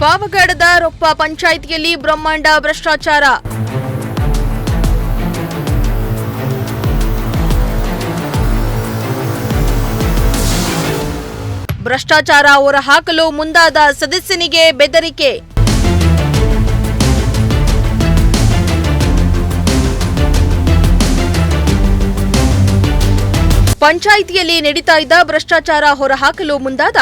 ಪಾವಗಡದ ರೊಪ್ಪ ಪಂಚಾಯಿತಿಯಲ್ಲಿ ಬ್ರಹ್ಮಾಂಡ ಭ್ರಷ್ಟಾಚಾರ. ಭ್ರಷ್ಟಾಚಾರ ಹೊರಹಾಕಲು ಮುಂದಾದ ಸದಸ್ಯನಿಗೆ ಬೆದರಿಕೆ. ಪಂಚಾಯಿತಿಯಲ್ಲಿ ನಡೀತಾ ಇದ್ದ ಭ್ರಷ್ಟಾಚಾರ ಹೊರಹಾಕಲು ಮುಂದಾದ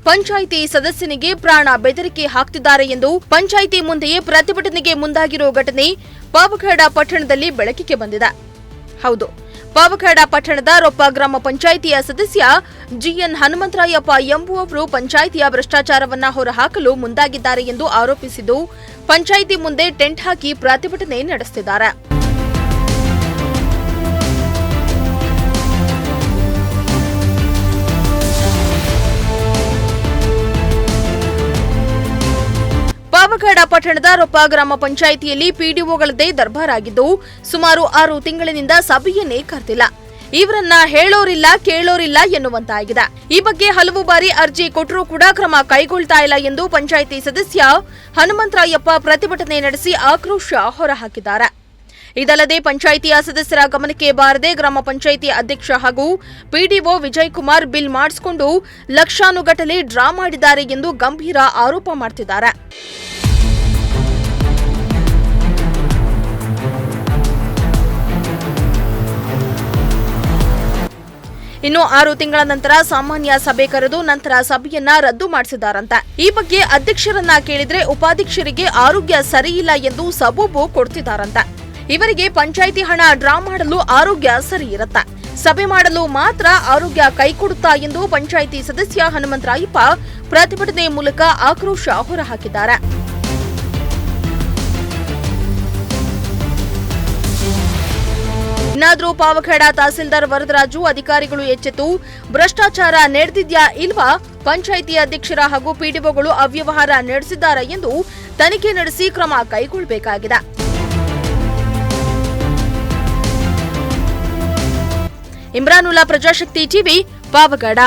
ಪಂಚಾಯಿತಿ ಸದಸ್ಯನಿಗೆ ಪ್ರಾಣ ಬೆದರಿಕೆ ಹಾಕ್ತಿದ್ದಾರೆ ಎಂದು ಪಂಚಾಯಿತಿ ಮುಂದೆಯೇ ಪ್ರತಿಭಟನೆಗೆ ಮುಂದಾಗಿರೋ ಘಟನೆ ಪಾವಗಡ ಪಟ್ಟಣದಲ್ಲಿ ಬೆಳಕಿಗೆ ಬಂದಿದೆ. ಹೌದು, ಪಾವಗಡ ಪಟ್ಟಣದ ರೊಪ್ಪ ಗ್ರಾಮ ಪಂಚಾಯಿತಿಯ ಸದಸ್ಯ ಜಿಎನ್ ಹನುಮಂತರಾಯಪ್ಪ ಎಂಬುವವರು ಪಂಚಾಯಿತಿಯ ಭ್ರಷ್ಟಾಚಾರವನ್ನ ಹೊರಹಾಕಲು ಮುಂದಾಗಿದ್ದಾರೆ ಎಂದು ಆರೋಪಿಸಿದ್ದು ಪಂಚಾಯಿತಿ ಮುಂದೆ ಟೆಂಟ್ ಹಾಕಿ ಪ್ರತಿಭಟನೆ ನಡೆಸುತ್ತಿದ್ದಾರೆ. ಪಾವಗಡ ಪಟ್ಟಣದ ರೊಪ್ಪ ಗ್ರಾಮ ಪಂಚಾಯಿತಿಯಲ್ಲಿ ಪಿಡಿಒಗಳದ್ದೇ ದರ್ಬಾರ್ ಆಗಿದ್ದು ಸುಮಾರು 6 ತಿಂಗಳಿನಿಂದ ಸಭೆಯನ್ನೇ ಕರೆದಿಲ್ಲ. ಇವರನ್ನ ಹೇಳೋರಿಲ್ಲ ಕೇಳೋರಿಲ್ಲ ಎನ್ನುವಂತಾಗಿದೆ. ಈ ಬಗ್ಗೆ ಹಲವು ಬಾರಿ ಅರ್ಜಿ ಕೊಟ್ಟರೂ ಕೂಡ ಕ್ರಮ ಕೈಗೊಳ್ತಾ ಇಲ್ಲ ಎಂದು ಪಂಚಾಯಿತಿ ಸದಸ್ಯ ಹನುಮಂತರಾಯಪ್ಪ ಪ್ರತಿಭಟನೆ ನಡೆಸಿ ಆಕ್ರೋಶ ಹೊರಹಾಕಿದ್ದಾರೆ. ಇದಲ್ಲದೆ ಪಂಚಾಯಿತಿಯ ಸದಸ್ಯರ ಗಮನಕ್ಕೆ ಬಾರದೆ ಗ್ರಾಮ ಪಂಚಾಯಿತಿ ಅಧ್ಯಕ್ಷ ಹಾಗೂ ಪಿಡಿಒ ವಿಜಯಕುಮಾರ್ ಬಿಲ್ ಮಾಡಿಸಿಕೊಂಡು ಲಕ್ಷಾನುಗಟ್ಟಲೆ ಡ್ರಾ ಮಾಡಿದ್ದಾರೆ ಎಂದು ಗಂಭೀರ ಆರೋಪ ಮಾಡುತ್ತಿದ್ದಾರೆ. ಇನ್ನು 6 ತಿಂಗಳ ನಂತರ ಸಾಮಾನ್ಯ ಸಭೆ ಕರೆದು ನಂತರ ಸಭೆಯನ್ನ ರದ್ದು ಮಾಡಿಸಿದಾರಂತೆ. ಈ ಬಗ್ಗೆ ಅಧ್ಯಕ್ಷರನ್ನ ಕೇಳಿದ್ರೆ ಉಪಾಧ್ಯಕ್ಷರಿಗೆ ಆರೋಗ್ಯ ಸರಿಯಿಲ್ಲ ಎಂದು ಸಬೂಬು ಕೊಡ್ತಿದ್ದಾರಂತೆ. ಇವರಿಗೆ ಪಂಚಾಯಿತಿ ಹಣ ಡ್ರಾ ಮಾಡಲು ಆರೋಗ್ಯ ಸರಿ ಇರುತ್ತೆ, ಸಭೆ ಮಾಡಲು ಮಾತ್ರ ಆರೋಗ್ಯ ಕೈಕೊಡುತ್ತಾ ಎಂದು ಪಂಚಾಯಿತಿ ಸದಸ್ಯ ಹನುಮಂತರಾಯಪ್ಪ ಪ್ರತಿಭಟನೆ ಮೂಲಕ ಆಕ್ರೋಶ ಹೊರಹಾಕಿದ್ದಾರೆ. ಇನ್ನಾದ್ರೂ ಪಾವಗಡ ತಹಸೀಲ್ದಾರ್ ವರದರಾಜು ಅಧಿಕಾರಿಗಳು ಎಚ್ಚೆತ್ತು ಭ್ರಷ್ಟಾಚಾರ ನಡೆದಿದ್ಯಾ ಇಲ್ವಾ, ಪಂಚಾಯಿತಿ ಅಧ್ಯಕ್ಷರ ಹಾಗೂ ಪಿಡಿಒಗಳು ಅವ್ಯವಹಾರ ನಡೆಸಿದ್ದಾರಾ ಎಂದು ತನಿಖೆ ನಡೆಸಿ ಕ್ರಮ ಕೈಗೊಳ್ಳಬೇಕಾಗಿದೆ. ಇಮ್ರಾನುಲ್ಲಾ, ಪ್ರಜಾಶಕ್ತಿ ಟಿವಿ, ಪಾವಗಡ.